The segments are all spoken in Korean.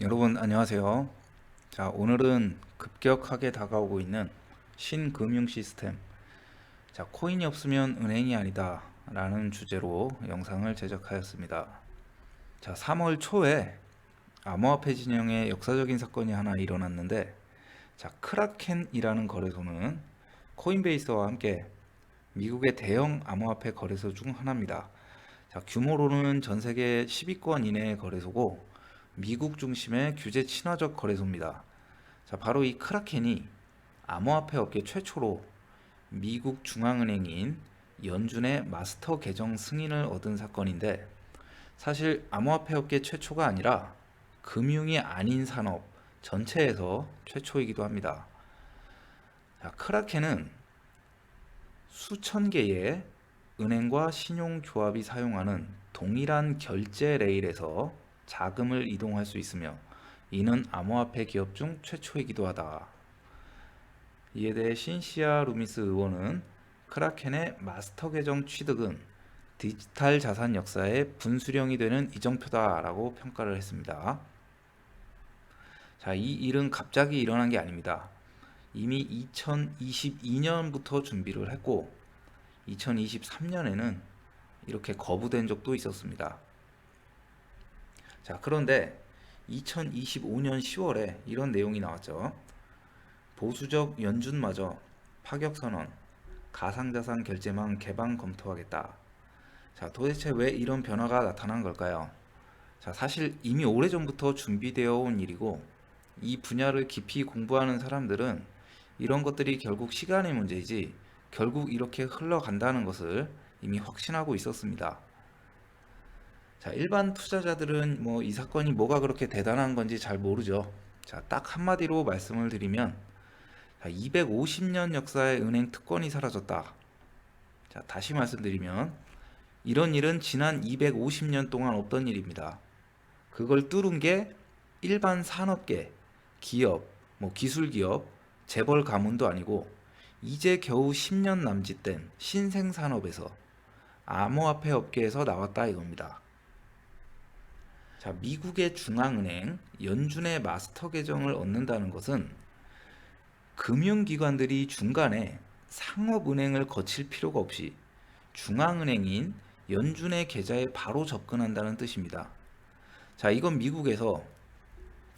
여러분 안녕하세요. 자, 오늘은 급격하게 다가오고 있는 신금융 시스템. 자, 코인이 없으면 은행이 아니다 라는 주제로 영상을 제작하였습니다. 자, 3월 초에 암호화폐 진영에 역사적인 사건이 하나 일어났는데, 자, 크라켄이라는 거래소는 코인베이스와 함께 미국의 대형 암호화폐 거래소 중 하나입니다. 자, 규모로는 전 세계 10위권 이내의 거래소고 미국 중심의 규제 친화적 거래소입니다. 자, 바로 이 크라켄이 암호화폐 업계 최초로 미국 중앙은행인 연준의 마스터 계정 승인을 얻은 사건인데, 사실 암호화폐 업계 최초가 아니라 금융이 아닌 산업 전체에서 최초이기도 합니다. 자, 크라켄은 수천 개의 은행과 신용조합이 사용하는 동일한 결제 레일에서 자금을 이동할 수 있으며, 이는 암호화폐 기업 중 최초이기도 하다. 이에 대해 신시아 루미스 의원은 크라켄의 마스터 계정 취득은 디지털 자산 역사의 분수령이 되는 이정표다라고 평가를 했습니다. 자, 이 일은 갑자기 일어난 게 아닙니다. 이미 2022년부터 준비를 했고 2023년에는 이렇게 거부된 적도 있었습니다. 자, 그런데 2025년 10월에 이런 내용이 나왔죠. 보수적 연준마저 파격선언, 가상자산 결제망 개방 검토하겠다. 자, 도대체 왜 이런 변화가 나타난 걸까요? 자, 사실 이미 오래전부터 준비되어 온 일이고, 이 분야를 깊이 공부하는 사람들은 이런 것들이 결국 시간의 문제이지 결국 이렇게 흘러간다는 것을 이미 확신하고 있었습니다. 자, 일반 투자자들은 이 사건이 뭐가 그렇게 대단한 건지 잘 모르죠. 자, 딱 한마디로 말씀을 드리면, 250년 역사의 은행 특권이 사라졌다. 자, 다시 말씀드리면 이런 일은 지난 250년 동안 없던 일입니다. 그걸 뚫은 게 일반 산업계, 기업, 기술기업, 재벌 가문도 아니고 이제 겨우 10년 남짓된 신생산업에서, 암호화폐 업계에서 나왔다 이겁니다. 자, 미국의 중앙은행 연준의 마스터 계정을 얻는다는 것은 금융기관들이 중간에 상업은행을 거칠 필요가 없이 중앙은행인 연준의 계좌에 바로 접근한다는 뜻입니다. 자, 이건 미국에서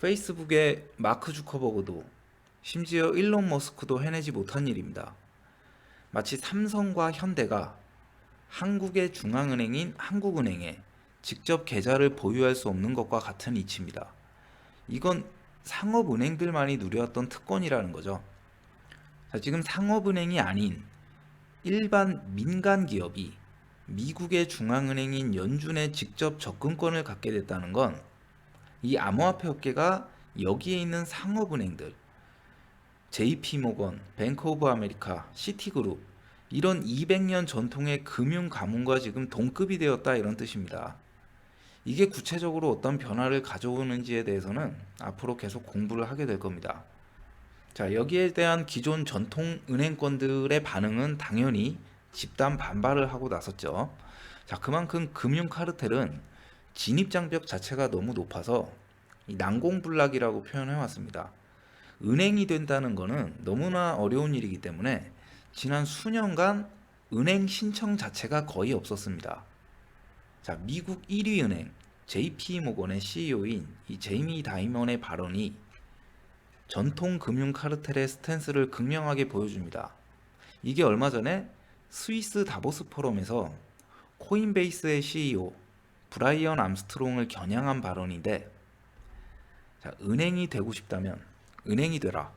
페이스북의 마크 주커버그도, 심지어 일론 머스크도 해내지 못한 일입니다. 마치 삼성과 현대가 한국의 중앙은행인 한국은행에 직접 계좌를 보유할 수 없는 것과 같은 이치입니다. 이건 상업은행들만이 누려왔던 특권이라는 거죠. 자, 지금 상업은행이 아닌 일반 민간 기업이 미국의 중앙은행인 연준에 직접 접근권을 갖게 됐다는 건, 이 암호화폐 업계가 여기에 있는 상업은행들, JP모건, 뱅크 오브 아메리카, 시티그룹, 이런 200년 전통의 금융 가문과 지금 동급이 되었다 이런 뜻입니다. 이게 구체적으로 어떤 변화를 가져오는지에 대해서는 앞으로 계속 공부를 하게 될 겁니다. 자, 여기에 대한 기존 전통 은행권들의 반응은 당연히 집단 반발을 하고 나섰죠. 자, 그만큼 금융 카르텔은 진입 장벽 자체가 너무 높아서 이 난공불락이라고 표현해 왔습니다. 은행이 된다는 것은 너무나 어려운 일이기 때문에 지난 수년간 은행 신청 자체가 거의 없었습니다. 자, 미국 1위 은행 JP모건의 CEO인 이 제이미 다이먼의 발언이 전통 금융 카르텔의 스탠스를 극명하게 보여줍니다. 이게 얼마 전에 스위스 다보스 포럼에서 코인베이스의 CEO 브라이언 암스트롱을 겨냥한 발언인데, 자, 은행이 되고 싶다면 은행이 되라.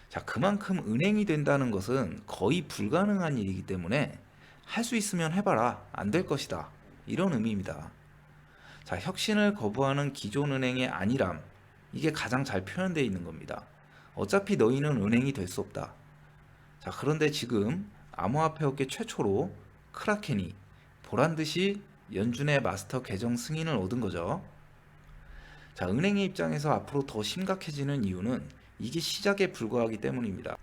자, 그만큼 은행이 된다는 것은 거의 불가능한 일이기 때문에 할 수 있으면 해봐라. 안 될 것이다. 이런 의미입니다. 자, 혁신을 거부하는 기존 은행의 안일함, 이게 가장 잘 표현되어 있는 겁니다. 어차피 너희는 은행이 될 수 없다. 자, 그런데 지금 암호화폐 업계 최초로 크라켄이 보란 듯이 연준의 마스터 계정 승인을 얻은 거죠. 자, 은행의 입장에서 앞으로 더 심각해지는 이유는 이게 시작에 불과하기 때문입니다.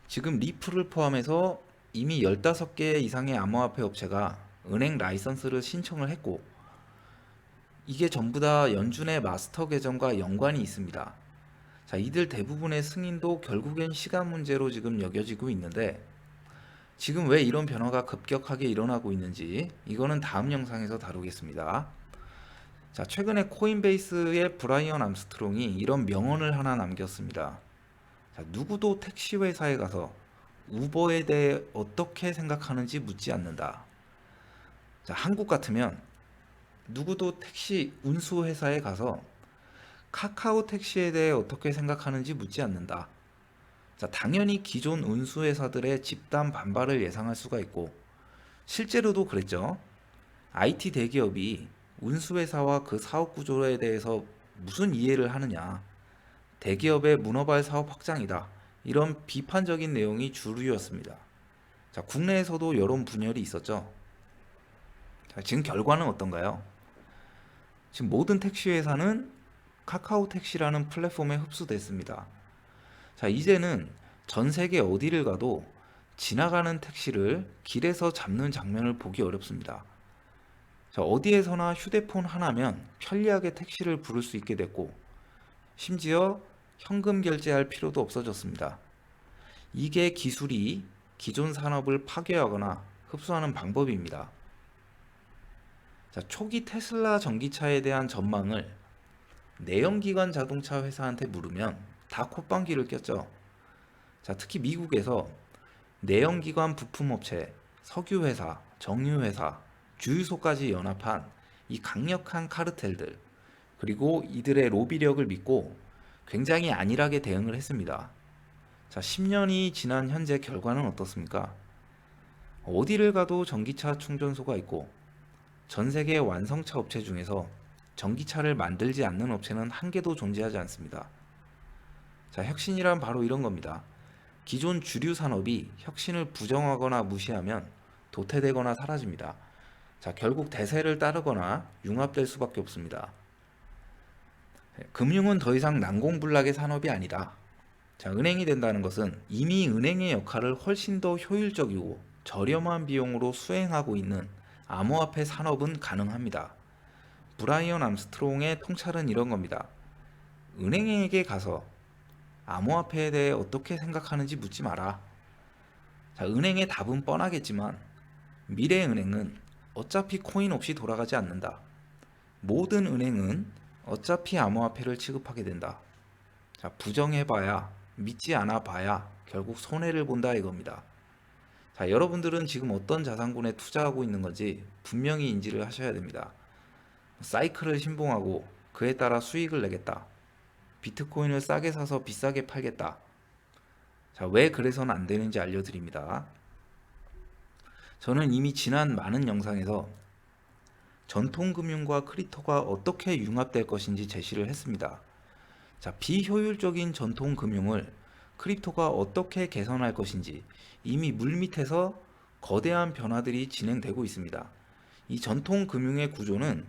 지금 리플을 포함해서 이미 15개 이상의 암호화폐 업체가 은행 라이선스를 신청을 했고, 이게 전부 다 연준의 마스터 계정과 연관이 있습니다. 자, 이들 대부분의 승인도 결국엔 시간 문제로 지금 여겨지고 있는데 지금 왜 이런 변화가 급격하게 일어나고 있는지 이거는 다음 영상에서 다루겠습니다. 자, 최근에 코인베이스의 브라이언 암스트롱이 이런 명언을 하나 남겼습니다. 자, 누구도 택시 회사에 가서 우버에 대해 어떻게 생각하는지 묻지 않는다. 자, 한국 같으면 누구도 택시 운수 회사에 가서 카카오 택시에 대해 어떻게 생각하는지 묻지 않는다. 자, 당연히 기존 운수 회사들의 집단 반발을 예상할 수가 있고 실제로도 그랬죠. IT 대기업이 운수 회사와 그 사업 구조에 대해서 무슨 이해를 하느냐. 대기업의 문어발 사업 확장이다. 이런 비판적인 내용이 주류였습니다. 자, 국내에서도 여론 분열이 있었죠. 자, 지금 결과는 어떤가요? 지금 모든 택시 회사는 카카오 택시라는 플랫폼에 흡수됐습니다. 자, 이제는 전 세계 어디를 가도 지나가는 택시를 길에서 잡는 장면을 보기 어렵습니다. 자, 어디에서나 휴대폰 하나면 편리하게 택시를 부를 수 있게 됐고 심지어 현금 결제할 필요도 없어졌습니다. 이게 기술이 기존 산업을 파괴하거나 흡수하는 방법입니다. 자, 초기 테슬라 전기차에 대한 전망을 내연기관 자동차 회사한테 물으면 다 콧방귀를 꼈죠. 자, 특히 미국에서 내연기관 부품업체, 석유회사, 정유회사, 주유소까지 연합한 이 강력한 카르텔들, 그리고 이들의 로비력을 믿고 굉장히 안일하게 대응을 했습니다. 자, 10년이 지난 현재 결과는 어떻습니까? 어디를 가도 전기차 충전소가 있고 전 세계 완성차 업체 중에서 전기차를 만들지 않는 업체는 한 개도 존재하지 않습니다. 자, 혁신이란 바로 이런 겁니다. 기존 주류 산업이 혁신을 부정하거나 무시하면 도태되거나 사라집니다. 자, 결국 대세를 따르거나 융합될 수밖에 없습니다. 금융은 더 이상 난공불락의 산업이 아니다. 자, 은행이 된다는 것은 이미 은행의 역할을 훨씬 더 효율적이고 저렴한 비용으로 수행하고 있는 암호화폐 산업은 가능합니다. 브라이언 암스트롱의 통찰은 이런 겁니다. 은행에게 가서 암호화폐에 대해 어떻게 생각하는지 묻지 마라. 자, 은행의 답은 뻔하겠지만 미래의 은행은 어차피 코인 없이 돌아가지 않는다. 모든 은행은 어차피 암호화폐를 취급하게 된다. 자, 부정해봐야, 믿지 않아봐야 결국 손해를 본다 이겁니다. 자, 여러분들은 지금 어떤 자산군에 투자하고 있는 건지 분명히 인지를 하셔야 됩니다. 사이클을 신봉하고 그에 따라 수익을 내겠다. 비트코인을 싸게 사서 비싸게 팔겠다. 자, 왜 그래서는 안 되는지 알려드립니다. 저는 이미 지난 많은 영상에서 전통금융과 크립토가 어떻게 융합될 것인지 제시를 했습니다. 자, 비효율적인 전통금융을 크립토가 어떻게 개선할 것인지 이미 물밑에서 거대한 변화들이 진행되고 있습니다. 이 전통금융의 구조는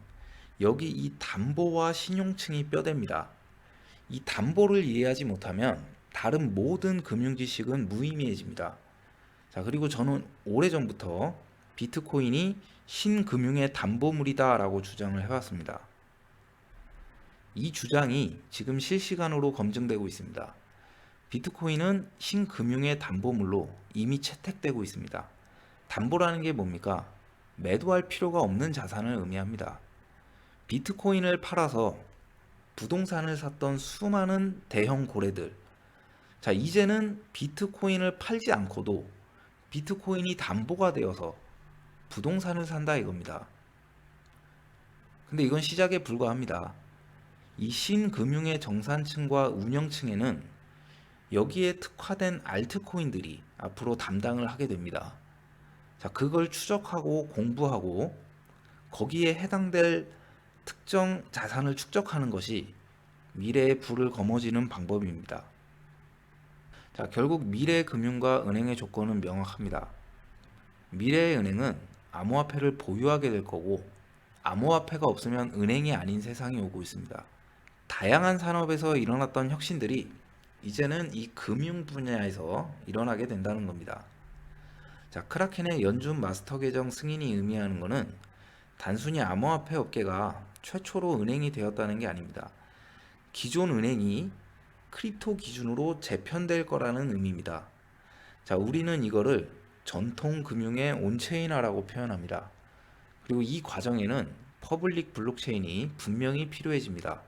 여기 이 담보와 신용층이 뼈대입니다. 이 담보를 이해하지 못하면 다른 모든 금융 지식은 무의미해집니다. 자, 그리고 저는 오래전부터 비트코인이 신금융의 담보물이다 라고 주장을 해왔습니다. 이 주장이 지금 실시간으로 검증되고 있습니다. 비트코인은 신금융의 담보물로 이미 채택되고 있습니다. 담보라는 게 뭡니까? 매도할 필요가 없는 자산을 의미합니다. 비트코인을 팔아서 부동산을 샀던 수많은 대형 고래들, 자, 이제는 비트코인을 팔지 않고도 비트코인이 담보가 되어서 부동산을 산다 이겁니다. 근데 이건 시작에 불과합니다. 이 신금융의 정산층과 운영층에는 여기에 특화된 알트코인들이 앞으로 담당을 하게 됩니다. 자, 그걸 추적하고 공부하고 거기에 해당될 특정 자산을 축적하는 것이 미래의 불을 거머쥐는 방법입니다. 자, 결국 미래의 금융과 은행의 조건은 명확합니다. 미래의 은행은 암호화폐를 보유하게 될 거고 암호화폐가 없으면 은행이 아닌 세상이 오고 있습니다. 다양한 산업에서 일어났던 혁신들이 이제는 이 금융 분야에서 일어나게 된다는 겁니다. 자, 크라켄의 연준 마스터 계정 승인이 의미하는 것은 단순히 암호화폐 업계가 최초로 은행이 되었다는 게 아닙니다. 기존 은행이 크립토 기준으로 재편될 거라는 의미입니다. 자, 우리는 이거를 전통 금융의 온체인화라고 표현합니다. 그리고 이 과정에는 퍼블릭 블록체인이 분명히 필요해집니다.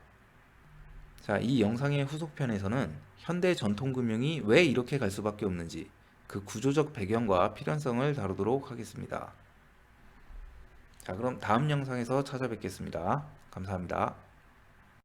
자, 이 영상의 후속편에서는 현대 전통금융이 왜 이렇게 갈 수밖에 없는지 그 구조적 배경과 필연성을 다루도록 하겠습니다. 자, 그럼 다음 영상에서 찾아뵙겠습니다. 감사합니다.